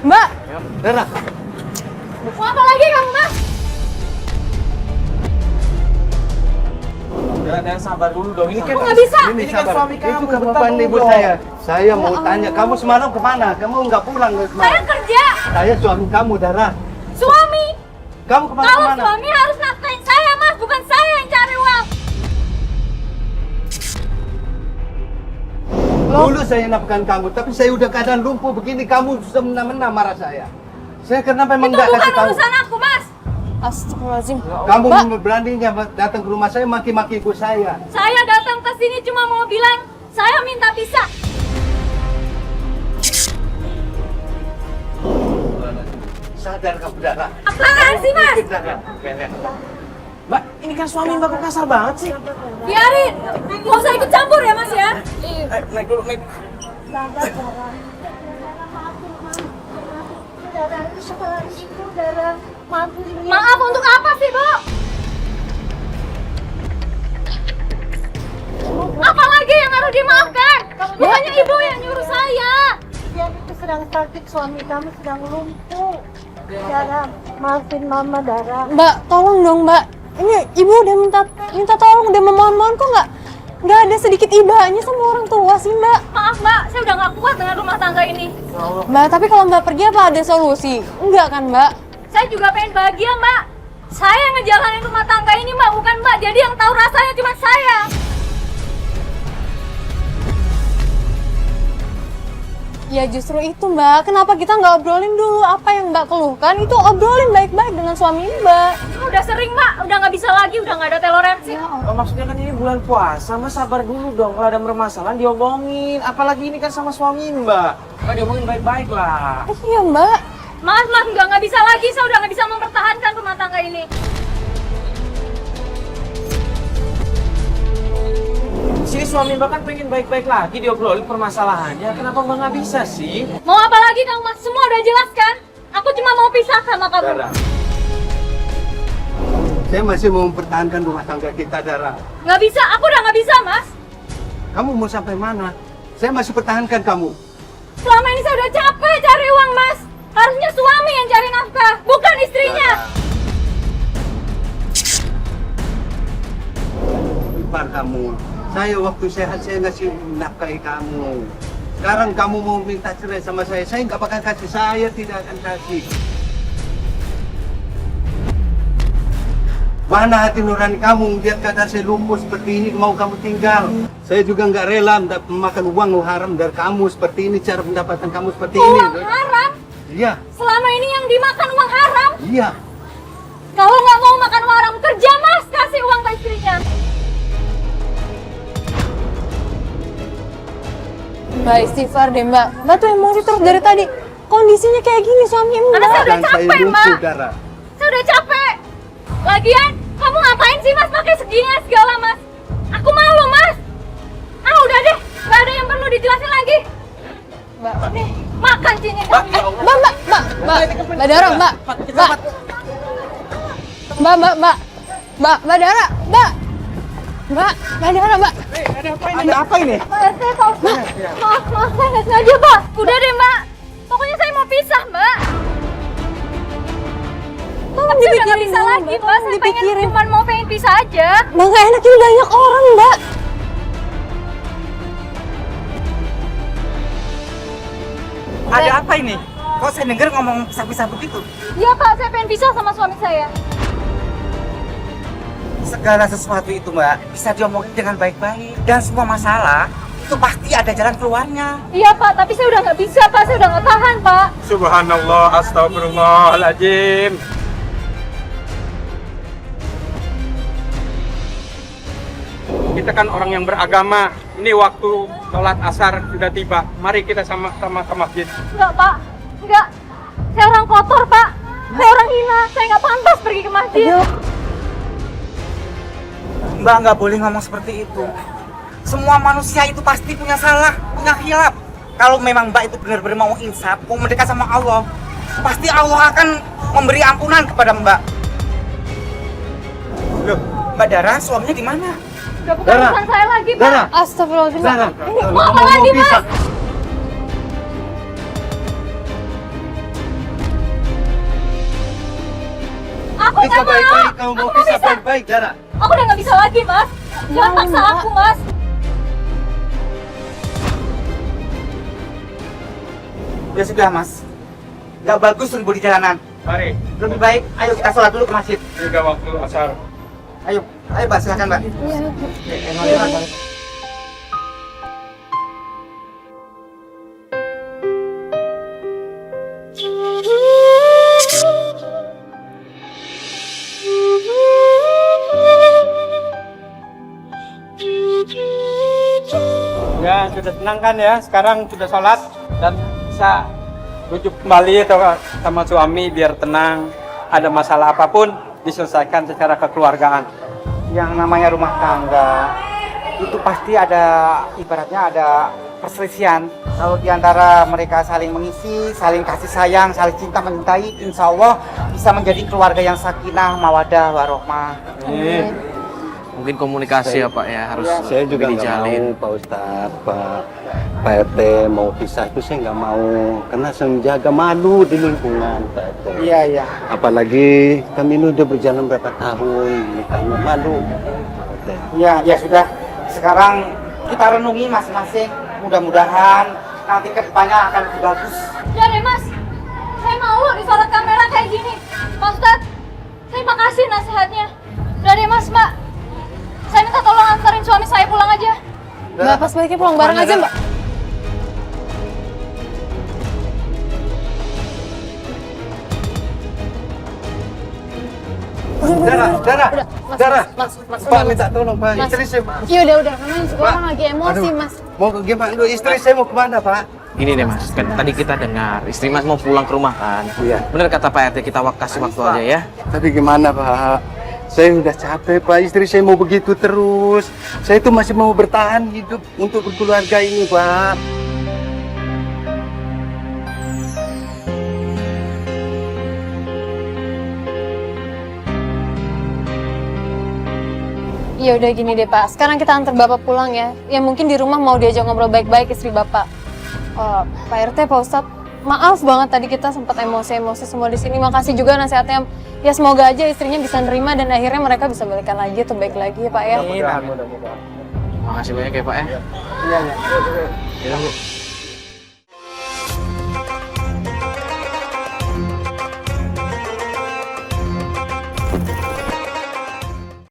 Mbak. Dara. Mau apa lagi kamu, Mas? Dara, sabar dulu dong. Ini kan Aku nggak bisa. Ini kan sabar. suami kamu, Itu kan bentar bapak dulu ibu dong. saya. Saya mau tanya, kamu semalam kemana? Kamu nggak pulang ke Saya kemana? kerja. Saya suami kamu, Dara. Suami. Kamu Kalau kemana-kemana? suami harus nafkahin saya, Mas. Bukan saya yang cari uang. Dulu saya nafkahin kamu, tapi saya udah keadaan lumpuh begini, kamu semena-mena marah saya. Saya kenapa memang Itu nggak bukan kasih tahu? urusan aku, Mas. Astagfirullahaladzim. Kamu Mbak. beraninya datang ke rumah saya maki-maki ibu saya. Saya datang ke sini cuma mau bilang, saya minta pisah. Sadar kamu, Dara. Apaan sih, Mas? Dara. Mbak, ini kan suami Mbak kok kasar banget sih. Biarin. Nggak usah ikut campur ya, Mas ya. Naik dulu, naik. Maaf untuk apa sih, Bu? Apalagi yang harus dimaafkan? Bukannya ibu yang nyuruh saya. Dia itu sedang sakit, suami kami sedang lumpuh. Dara, maafin mama, Dara. Mbak, tolong dong Mbak. Ini ibu udah minta tolong, udah memohon-mohon kok nggak ada sedikit ibanya sama orang tua sih Mbak. Maaf, Mbak. Saya udah nggak kuat dengan rumah tangga ini. Mbak, tapi kalau Mbak pergi apa ada solusi? Enggak kan Mbak? Saya juga pengen bahagia, Mbak. Saya yang ngejalanin rumah tangga ini, Mbak, bukan Mbak. Jadi yang tahu rasanya cuma saya. Ya justru itu Mbak, kenapa kita nggak obrolin dulu apa yang Mbak keluhkan? Itu obrolin baik-baik dengan suami Mbak. Udah sering, Mbak. Udah nggak bisa lagi. Udah nggak ada toleransi. Oh, maksudnya kan ini bulan puasa, Mas sabar dulu dong. Kalau ada permasalahan diomongin. Apalagi ini kan sama suami Mbak. Mbak diomongin baik-baik lah. Iya Mbak. Maaf, Mas. Nggak bisa lagi. Saya udah nggak bisa mempertahankan rumah tangga ini. Sini suami Mbak kan pengen baik-baik lagi diobrolin permasalahannya. Kenapa Mbak nggak bisa sih? Mau apa lagi kamu, Mas? Semua udah jelas kan? Aku cuma mau pisah sama kamu. Dara. Saya masih mau mempertahankan rumah tangga kita, Dara. Nggak bisa. Aku udah nggak bisa, Mas. Kamu mau sampai mana? Saya masih pertahankan kamu. Selama ini saya udah capek cari uang, Mas. Harusnya suami yang cari nafkah, bukan istrinya. Ipar kamu. Saya waktu sehat saya ngasih nafkahi kamu. Sekarang kamu mau minta cerai sama saya nggak bakal kasih. Saya tidak akan kasih. Mana hati nurani kamu melihat keadaan saya lumpuh seperti ini, mau kamu tinggal. Saya juga nggak rela memakan uang haram dari kamu seperti ini, cara pendapatan kamu seperti ini. Uang haram? Iya, Selama ini yang dimakan uang haram? iya. Kalau nggak mau makan uang haram, kerja, Mas. Kasih uang ke istrinya. Mbak istighfar deh Mbak. Mbak tuh emosi terus dari tadi. Kondisinya kayak gini suami Mbak. Karena saya udah Dan saya capek, lucu, Mbak. Dara. Saya udah capek. Lagian, kamu ngapain sih, Mas, pakai segini segala, Mas? Aku malu, Mas. Ah, udah deh. Nggak ada yang perlu dijelasin lagi. Mbak. Nih, makan cincin Mbak, kamu. ya Allah. Mbak Dara, Mbak. Mbak Dara, Mbak. Mbak Dara, Mbak. Ada apa ini? Pak RT, Pak Ustadz. Maaf, saya nggak sengaja, Pak. Udah deh, Mbak. Pokoknya saya mau pisah, Mbak. Tolong Tapi udah nggak dipikirin bisa dulu, lagi, Mbak. Mbak. Saya pengen Dipikirin. cuma mau pengen pisah aja. Mbak nggak enak ini banyak orang, Mbak. Ada apa ini? Kok saya dengar ngomong pisah-pisah begitu? Iya, Pak. Saya pengen pisah sama suami saya. Segala sesuatu itu, Mbak, bisa diomongin dengan baik-baik. Dan semua masalah itu pasti ada jalan keluarnya. Iya, Pak. Tapi saya udah nggak bisa, Pak. Saya udah nggak tahan, Pak. Subhanallah, astagfirullahaladzim. Kita kan orang yang beragama. Ini waktu sholat asar sudah tiba. Mari kita sama-sama ke masjid. Enggak, Pak. Enggak. Saya orang kotor, Pak. Saya orang hina. Saya nggak pantas pergi ke masjid. Mbak nggak boleh ngomong seperti itu. Semua manusia itu pasti punya salah, punya khilaf. Kalau memang Mbak itu benar-benar mau insaf, mau mendekat sama Allah, pasti Allah akan memberi ampunan kepada Mbak. Loh, Mbak Dara, suaminya di mana? Udah bukan Dara. urusan saya lagi, Pak. Dara, Astagfirullahaladzim, Mbak. Dara. Mau apa lagi, Mas? pisah. bisa baik-baik, kamu mau bisa baik-baik, Dara. Aku udah nggak bisa lagi, Mas. Jangan paksa aku, Mas. Ya sudah mas, nggak bagus ribut di jalanan. Mari, Lebih baik, ayo kita sholat dulu ke masjid. hingga waktu asar. Ayo mbak, silakan mbak. Ya, sudah tenang kan ya? Sekarang sudah sholat dan bisa rujuk kembali atau sama suami biar tenang. Ada masalah apapun diselesaikan secara kekeluargaan. Yang namanya rumah tangga itu pasti ada, ibaratnya ada perselisihan. Kalau diantara mereka saling mengisi, saling kasih sayang, saling cinta mencintai, insya Allah bisa menjadi keluarga yang sakinah, mawadah, warohmah. Mungkin komunikasi ya Pak ya, harus Saya juga lebih nggak dijalin. mau, Pak Ustadz, Pak RT mau pisah itu saya nggak mau, karena saya menjaga malu di lingkungan, Pak RT. Iya. Apalagi kami ini udah berjalan berapa tahun, nikahnya malu. Pak RT. Ya sudah. Sekarang kita renungi masing-masing. Mudah-mudahan nanti kedepannya akan lebih bagus. Udah deh, Mas. Saya malu disorot kamera kayak gini. Pak Ustadz, saya makasih nasihatnya. Udah deh, Mas, Mbak. Saya minta tolong antarin suami saya pulang aja. Mbak, pas baiknya pulang bareng aja, Mbak. Dara, Mas, Pak minta tolong, Pak. Mas. Istri saya, Iya udah, namanya juga orang lagi emosi, Aduh. Mas. mau ke gimana? Lu istri saya mau kemana, Pak? Gini deh Mas, kan tadi kita dengar istri Mas mau pulang ke rumah kan. Iya. Bener kata Pak RT, kita kasih waktu aja ya. Tapi gimana, Pak? Saya udah capek, Pak. Istri saya mau begitu terus. Saya itu masih mau bertahan hidup untuk berkeluarga ini, Pak. Iya udah gini deh Pak, sekarang kita antar Bapak pulang ya. Ya mungkin di rumah mau diajak ngobrol baik-baik istri Bapak. Pak RT, Pak Ustadz, maaf banget tadi kita sempat emosi-emosi semua di sini. Makasih juga nasihatnya. Ya semoga aja istrinya bisa nerima dan akhirnya mereka bisa balikan lagi atau baik lagi ya Pak ya. Makasih banyak ya Pak ya. Iya. Ya, Bu.